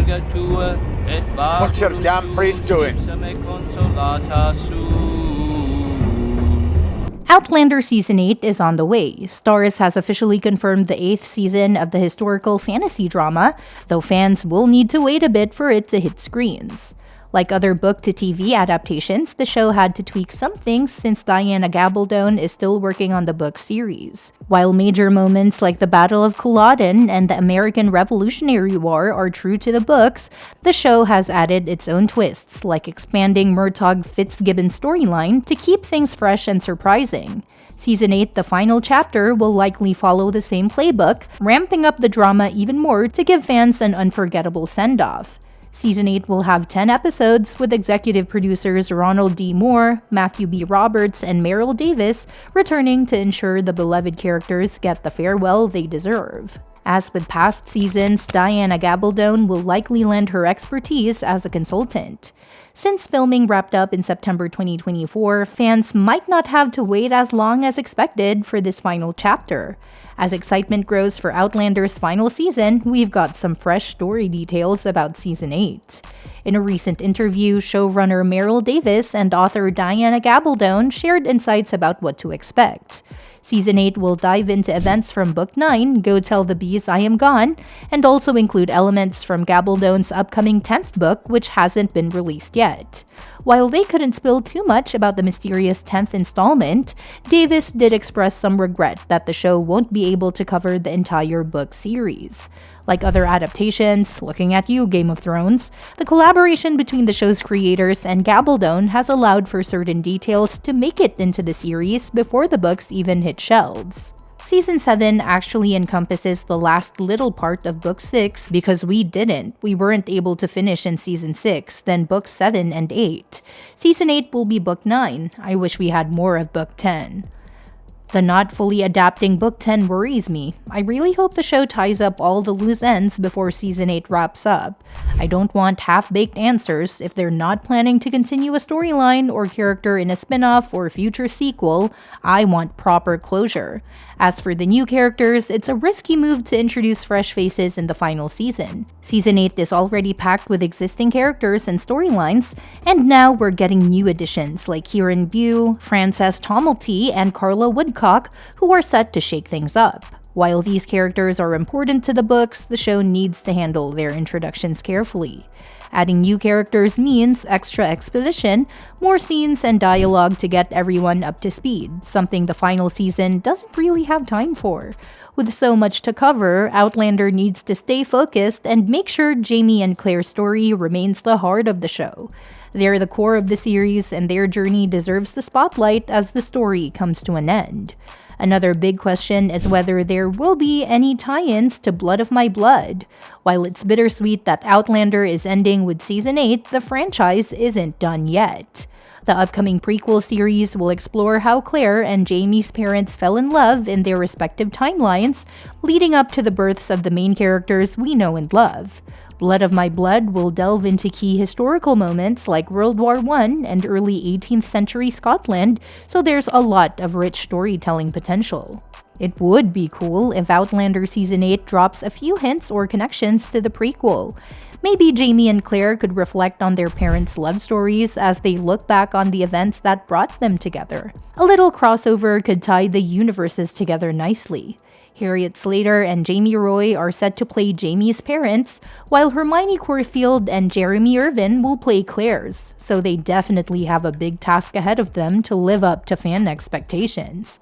What's your damn priest doing? Outlander Season 8 is on the way. Starz has officially confirmed the 8th season of the historical fantasy drama, though fans will need to wait a bit for it to hit screens. Like other book-to-TV adaptations, the show had to tweak some things since Diana Gabaldon is still working on the book series. While major moments like the Battle of Culloden and the American Revolutionary War are true to the books, the show has added its own twists, like expanding Murtagh Fitzgibbon's storyline to keep things fresh and surprising. Season 8, the final chapter, will likely follow the same playbook, ramping up the drama even more to give fans an unforgettable send-off. Season 8 will have 10 episodes, with executive producers Ronald D. Matthew B. Roberts, and Meryl Davis returning to ensure the beloved characters get the farewell they deserve. As with past seasons, Diana Gabaldon will likely lend her expertise as a consultant. Since filming wrapped up in September 2024, fans might not have to wait as long as expected for this final chapter. As excitement grows for Outlander's final season, we've got some fresh story details about Season 8. In a recent interview, showrunner Meryl Davis and author Diana Gabaldon shared insights about what to expect. Season 8 will dive into events from Book 9, Go Tell the Bees I Am Gone, and also include elements from Gabaldon's upcoming 10th book, which hasn't been released yet. While they couldn't spill too much about the mysterious 10th installment, Davis did express some regret that the show won't be able to cover the entire book series. Like other adaptations, looking at you, Game of Thrones, the collaboration between the show's creators and Gabaldon has allowed for certain details to make it into the series before the books even hit shelves. Season 7 actually encompasses the last little part of Book 6 because we weren't able to finish in Season 6, then Books 7 and 8. Season 8 will be Book 9. I wish we had more of Book 10. The not fully adapting Book 10 worries me. I really hope the show ties up all the loose ends before Season 8 wraps up. I don't want half-baked answers if they're not planning to continue a storyline or character in a spin-off or future sequel. I want proper closure. As for the new characters, it's a risky move to introduce fresh faces in the final season. Season 8 is already packed with existing characters and storylines, and now we're getting new additions like Kieran Bew, Frances Tomelty, and Carla Woodcock, who are set to shake things up. While these characters are important to the books, the show needs to handle their introductions carefully. Adding new characters means extra exposition, more scenes and dialogue to get everyone up to speed, something the final season doesn't really have time for. With so much to cover, Outlander needs to stay focused and make sure Jamie and Claire's story remains the heart of the show. They're the core of the series, and their journey deserves the spotlight as the story comes to an end. Another big question is whether there will be any tie-ins to Blood of My Blood. While it's bittersweet that Outlander is ending with Season 8, the franchise isn't done yet. The upcoming prequel series will explore how Claire and Jamie's parents fell in love in their respective timelines, leading up to the births of the main characters we know and love. Blood of My Blood will delve into key historical moments like World War I and early 18th century Scotland, so there's a lot of rich storytelling potential. It would be cool if Outlander Season 8 drops a few hints or connections to the prequel. Maybe Jamie and Claire could reflect on their parents' love stories as they look back on the events that brought them together. A little crossover could tie the universes together nicely. Harriet Slater and Jamie Roy are set to play Jamie's parents, while Hermione Corfield and Jeremy Irvin will play Claire's, so they definitely have a big task ahead of them to live up to fan expectations.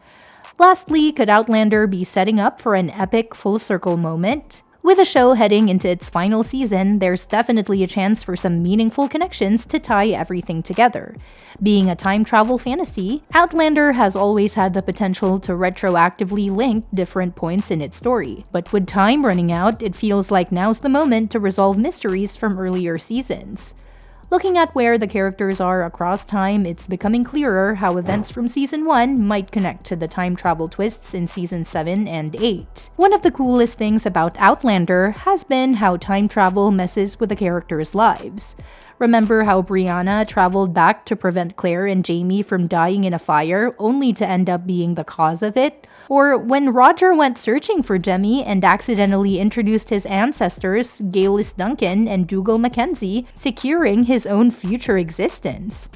Lastly, could Outlander be setting up for an epic full-circle moment? With the show heading into its final season, there's definitely a chance for some meaningful connections to tie everything together. Being a time travel fantasy, Outlander has always had the potential to retroactively link different points in its story. But with time running out, it feels like now's the moment to resolve mysteries from earlier seasons. Looking at where the characters are across time, it's becoming clearer how events from Season 1 might connect to the time travel twists in Season 7 and 8. One of the coolest things about Outlander has been how time travel messes with the characters' lives. Remember how Brianna traveled back to prevent Claire and Jamie from dying in a fire, only to end up being the cause of it? Or when Roger went searching for Jemmy and accidentally introduced his ancestors, Gaelis Duncan and Dougal Mackenzie, securing his own future existence?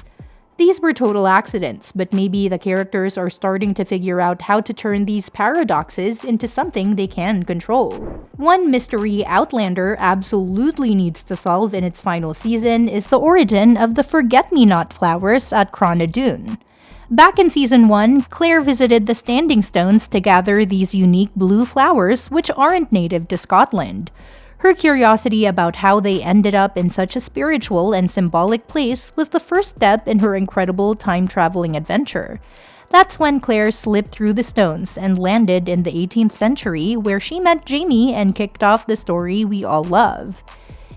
These were total accidents, but maybe the characters are starting to figure out how to turn these paradoxes into something they can control. One mystery Outlander absolutely needs to solve in its final season is the origin of the forget-me-not flowers at Cranna Dun. Back in Season 1, Claire visited the Standing Stones to gather these unique blue flowers which aren't native to Scotland. Her curiosity about how they ended up in such a spiritual and symbolic place was the first step in her incredible time-traveling adventure. That's when Claire slipped through the stones and landed in the 18th century, where she met Jamie and kicked off the story we all love.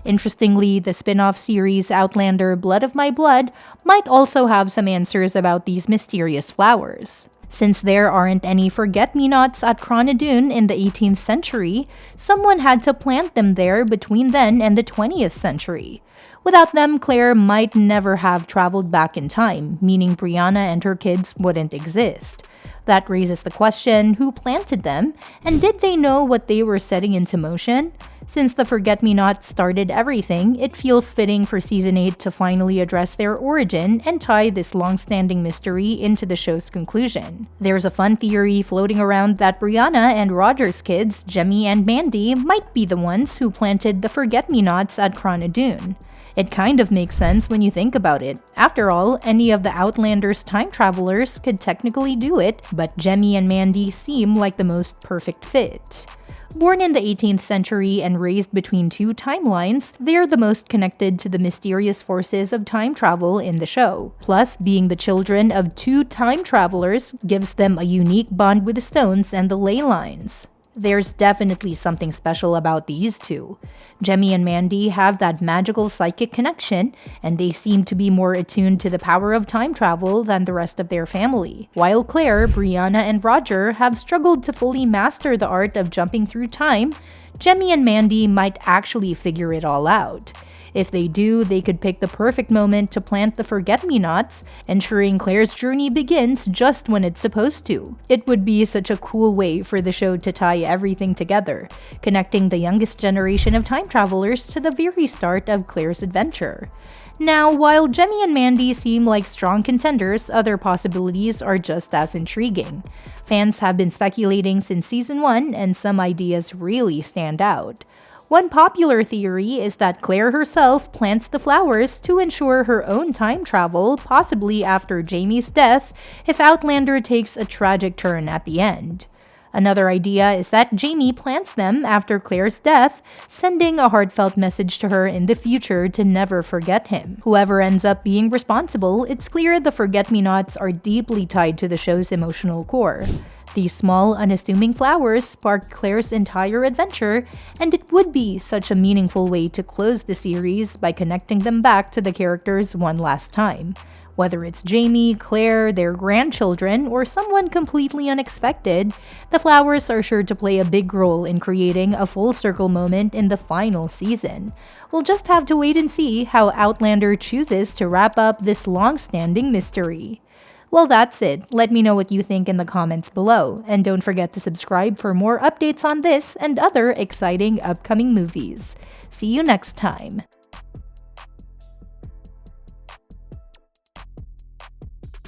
Interestingly, the spin-off series Outlander Blood of My Blood might also have some answers about these mysterious flowers. Since there aren't any forget-me-nots at Cranna Dun in the 18th century, someone had to plant them there between then and the 20th century. Without them, Claire might never have traveled back in time, meaning Brianna and her kids wouldn't exist. That raises the question, who planted them, and did they know what they were setting into motion? Since the forget-me-not started everything, it feels fitting for Season 8 to finally address their origin and tie this long-standing mystery into the show's conclusion. There's a fun theory floating around that Brianna and Roger's kids, Jemmy and Mandy, might be the ones who planted the forget-me-nots at Cranna Dun. It kind of makes sense when you think about it. After all, any of the Outlander's time travelers could technically do it, but Jemmy and Mandy seem like the most perfect fit. Born in the 18th century and raised between two timelines, they're the most connected to the mysterious forces of time travel in the show. Plus, being the children of two time travelers gives them a unique bond with the stones and the ley lines. There's definitely something special about these two. Jemmy and Mandy have that magical psychic connection, and they seem to be more attuned to the power of time travel than the rest of their family. While Claire, Brianna, and Roger have struggled to fully master the art of jumping through time, Jemmy and Mandy might actually figure it all out. If they do, they could pick the perfect moment to plant the forget-me-nots, ensuring Claire's journey begins just when it's supposed to. It would be such a cool way for the show to tie everything together, connecting the youngest generation of time travelers to the very start of Claire's adventure. Now, while Jemmy and Mandy seem like strong contenders, other possibilities are just as intriguing. Fans have been speculating since Season 1, and some ideas really stand out. One popular theory is that Claire herself plants the flowers to ensure her own time travel, possibly after Jamie's death, if Outlander takes a tragic turn at the end. Another idea is that Jamie plants them after Claire's death, sending a heartfelt message to her in the future to never forget him. Whoever ends up being responsible, it's clear the forget-me-nots are deeply tied to the show's emotional core. These small, unassuming flowers sparked Claire's entire adventure, and it would be such a meaningful way to close the series by connecting them back to the characters one last time. Whether it's Jamie, Claire, their grandchildren, or someone completely unexpected, the flowers are sure to play a big role in creating a full circle moment in the final season. We'll just have to wait and see how Outlander chooses to wrap up this long-standing mystery. Well, that's it. Let me know what you think in the comments below, and don't forget to subscribe for more updates on this and other exciting upcoming movies. See you next time.